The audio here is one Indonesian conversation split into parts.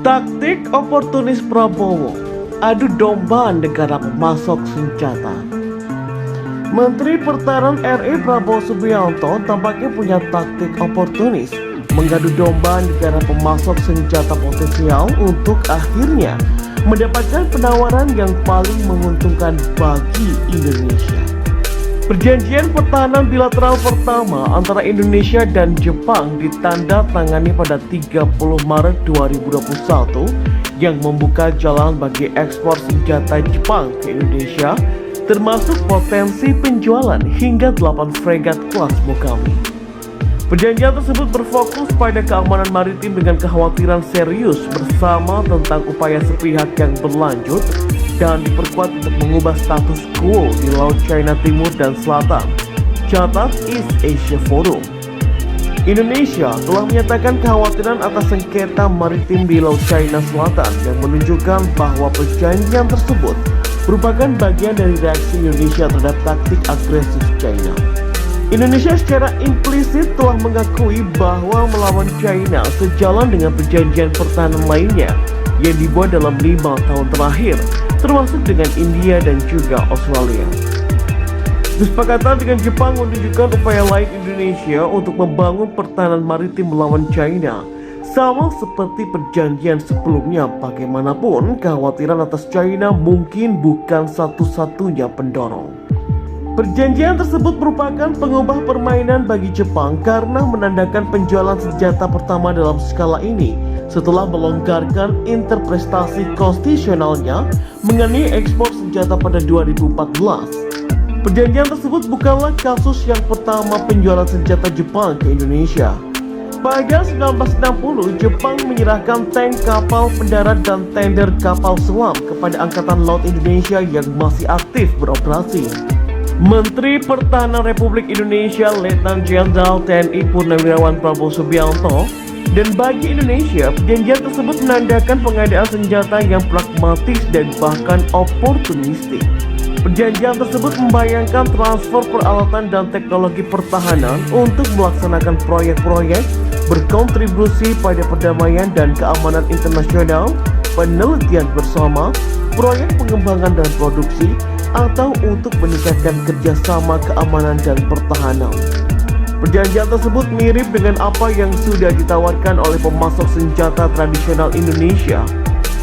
Taktik oportunis Prabowo, adu domba negara pemasok senjata. Menteri Pertahanan RI Prabowo Subianto tampaknya punya taktik oportunis mengadu domba negara pemasok senjata potensial untuk akhirnya mendapatkan penawaran yang paling menguntungkan bagi Indonesia. Perjanjian pertahanan bilateral pertama antara Indonesia dan Jepang ditandatangani pada 30 Maret 2021 yang membuka jalan bagi ekspor senjata Jepang ke Indonesia, termasuk potensi penjualan hingga 8 fregat kelas Mogami. Perjanjian tersebut berfokus pada keamanan maritim dengan kekhawatiran serius bersama tentang upaya sepihak yang berlanjut dan diperkuat untuk mengubah status quo di Laut China Timur dan Selatan. Catat East Asia Forum. Indonesia telah menyatakan kekhawatiran atas sengketa maritim di Laut China Selatan yang menunjukkan bahwa perjanjian tersebut merupakan bagian dari reaksi Indonesia terhadap taktik agresif China. Indonesia secara implisit telah mengakui bahwa melawan China sejalan dengan perjanjian pertahanan lainnya yang dibuat dalam 5 tahun terakhir, termasuk dengan India dan juga Australia. Kesepakatan dengan Jepang menunjukkan upaya lain Indonesia untuk membangun pertahanan maritim melawan China. Sama seperti perjanjian sebelumnya, bagaimanapun kekhawatiran atas China mungkin bukan satu-satunya pendorong. Perjanjian tersebut merupakan pengubah permainan bagi Jepang karena menandakan penjualan senjata pertama dalam skala ini setelah melonggarkan interpretasi konstitusionalnya mengenai ekspor senjata pada 2014. Perjanjian tersebut bukanlah kasus yang pertama penjualan senjata Jepang ke Indonesia. Pada 1960, Jepang menyerahkan tank kapal pendarat dan tender kapal selam kepada Angkatan Laut Indonesia yang masih aktif beroperasi. Menteri Pertahanan Republik Indonesia Letnan Jenderal TNI Purnawirawan Prabowo Subianto, dan bagi Indonesia, perjanjian tersebut menandakan pengadaan senjata yang pragmatis dan bahkan oportunistik. Perjanjian tersebut membayangkan transfer peralatan dan teknologi pertahanan untuk melaksanakan proyek-proyek berkontribusi pada perdamaian dan keamanan internasional, penelitian bersama, proyek pengembangan dan produksi, atau untuk meningkatkan kerjasama keamanan dan pertahanan. Perjanjian tersebut mirip dengan apa yang sudah ditawarkan oleh pemasok senjata tradisional Indonesia.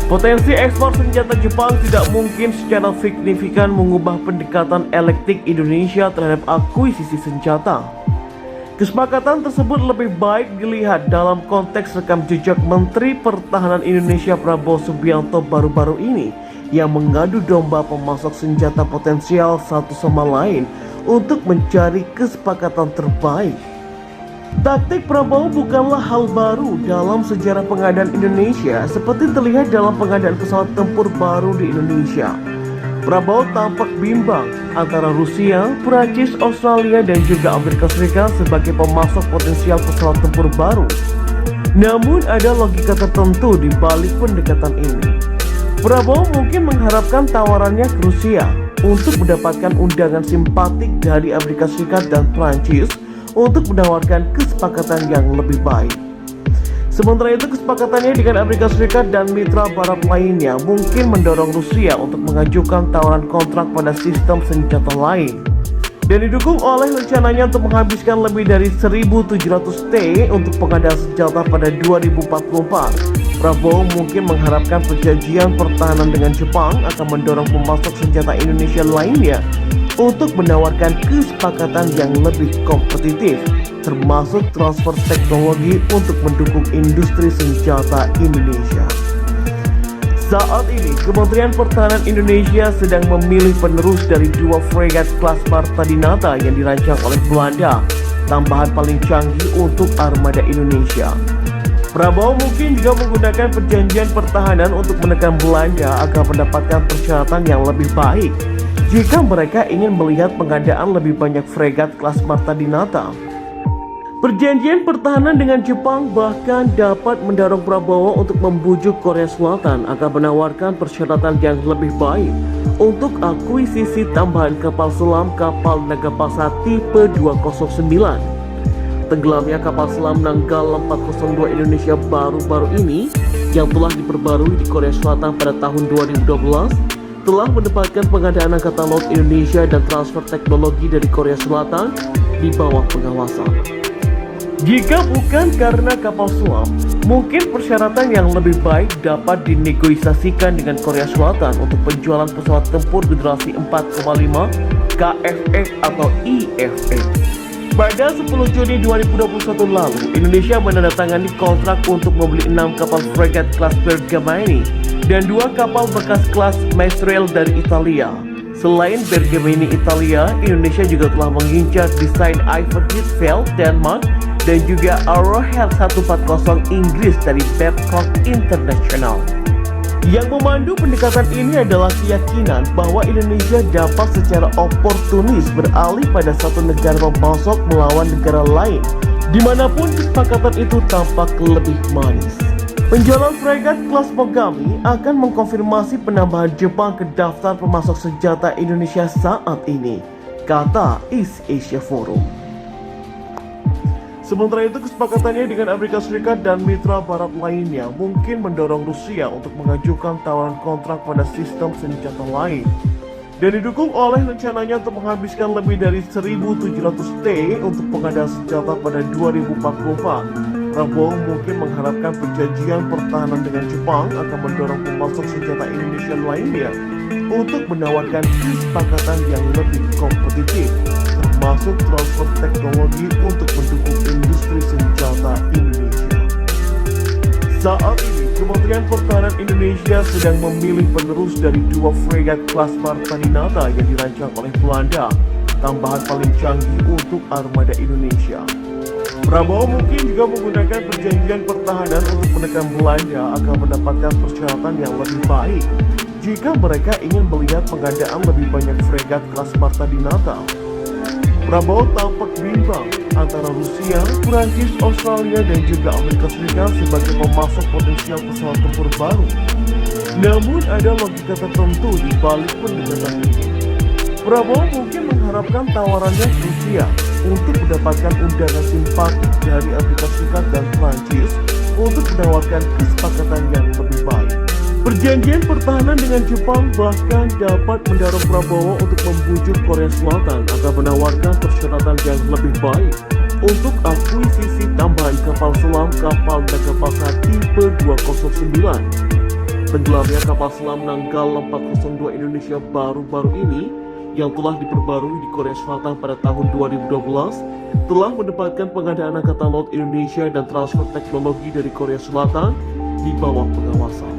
Potensi ekspor senjata Jepang tidak mungkin secara signifikan mengubah pendekatan elektik Indonesia terhadap akuisisi senjata. Kesepakatan tersebut lebih baik dilihat dalam konteks rekam jejak Menteri Pertahanan Indonesia Prabowo Subianto baru-baru ini yang mengadu domba pemasok senjata potensial satu sama lain untuk mencari kesepakatan terbaik. Taktik Prabowo bukanlah hal baru dalam sejarah pengadaan Indonesia seperti terlihat dalam pengadaan pesawat tempur baru di Indonesia. Prabowo tampak bimbang antara Rusia, Prancis, Australia, dan juga Amerika Serikat sebagai pemasok potensial pesawat tempur baru. Namun ada logika tertentu di balik pendekatan ini. Prabowo mungkin mengharapkan tawarannya ke Rusia untuk mendapatkan undangan simpatik dari Amerika Serikat dan Prancis untuk menawarkan kesepakatan yang lebih baik. Sementara itu, kesepakatannya dengan Amerika Serikat dan mitra barat lainnya mungkin mendorong Rusia untuk mengajukan tawaran kontrak pada sistem senjata lain dan didukung oleh rencananya untuk menghabiskan lebih dari 1.700 T untuk pengadaan senjata pada 2044. Prabowo mungkin mengharapkan perjanjian pertahanan dengan Jepang akan mendorong pemasok senjata Indonesia lainnya untuk menawarkan kesepakatan yang lebih kompetitif, termasuk transfer teknologi untuk mendukung industri senjata Indonesia. Saat ini, Kementerian Pertahanan Indonesia sedang memilih penerus dari 2 fregat kelas Marta Dinata yang dirancang oleh Belanda, tambahan paling canggih untuk armada Indonesia. Prabowo mungkin juga menggunakan perjanjian pertahanan untuk menekan Belanda agar mendapatkan persyaratan yang lebih baik jika mereka ingin melihat pengadaan lebih banyak fregat kelas Marta Dinata. Perjanjian pertahanan dengan Jepang bahkan dapat mendorong Prabowo untuk membujuk Korea Selatan agar menawarkan persyaratan yang lebih baik untuk akuisisi tambahan kapal selam kapal Nagapasa tipe 209. Tenggelamnya kapal selam Nanggala 402 Indonesia baru-baru ini yang telah diperbarui di Korea Selatan pada tahun 2012 telah mendapatkan pengadaan Angkatan Laut Indonesia dan transfer teknologi dari Korea Selatan di bawah pengawasan. Jika bukan karena kapal selam, mungkin persyaratan yang lebih baik dapat dinegosiasikan dengan Korea Selatan untuk penjualan pesawat tempur generasi 4,5 KFX atau IFX. Pada 10 Juni 2021 lalu, Indonesia menandatangani kontrak untuk membeli 6 kapal fregat kelas Bergamini dan 2 kapal bekas kelas Maestrale dari Italia. Selain Bergamini Italia, Indonesia juga telah mengincar desain Iverhitsfeld Denmark dan juga Arrowhead 140 Inggris dari Babcock International. Yang memandu pendekatan ini adalah keyakinan bahwa Indonesia dapat secara oportunis beralih pada satu negara pemasok melawan negara lain, dimanapun kesepakatan itu tampak lebih manis. Penjualan fregat kelas Mogami akan mengkonfirmasi penambahan Jepang ke daftar pemasok senjata Indonesia saat ini, kata East Asia Forum. Sementara itu, kesepakatannya dengan Amerika Serikat dan mitra barat lainnya mungkin mendorong Rusia untuk mengajukan tawaran kontrak pada sistem senjata lain dan didukung oleh rencananya untuk menghabiskan lebih dari 1.700 T untuk pengadaan senjata pada 2044. Prabowo mungkin mengharapkan perjanjian pertahanan dengan Jepang akan mendorong pemasok senjata Indonesia lainnya untuk menawarkan kesepakatan yang lebih kompetitif, termasuk transfer teknologi untuk mendukung industri senjata Indonesia. Saat ini, Kementerian Pertahanan Indonesia sedang memilih penerus dari 2 fregat kelas Martaninata yang dirancang oleh Belanda, tambahan paling canggih untuk armada Indonesia. Prabowo mungkin juga menggunakan perjanjian pertahanan untuk menekan Belanda akan mendapatkan persyaratan yang lebih baik jika mereka ingin melihat pengadaan lebih banyak fregat kelas Martaninata. Prabowo tampak bimbang antara Rusia, Prancis, Australia, dan juga Amerika Serikat sebagai pemasok potensial pesawat tempur baru. Namun ada logika tertentu di balik pendekatan ini. Prabowo mungkin mengharapkan tawarannya Rusia untuk mendapatkan undangan simpatik dari Amerika Serikat dan Prancis untuk menawarkan kesepakatan yang lebih baik. Perjanjian pertahanan dengan Jepang bahkan dapat mendorong Prabowo untuk membujuk Korea Selatan agar menawarkan persyaratan yang lebih baik untuk akuisisi tambahan kapal selam kapal Nagapasa tipe 209. Tenggelamnya kapal selam Nanggala 402 Indonesia baru-baru ini yang telah diperbarui di Korea Selatan pada tahun 2012 telah mendapatkan pengadaan Angkatan Laut Indonesia dan transfer teknologi dari Korea Selatan di bawah pengawasan.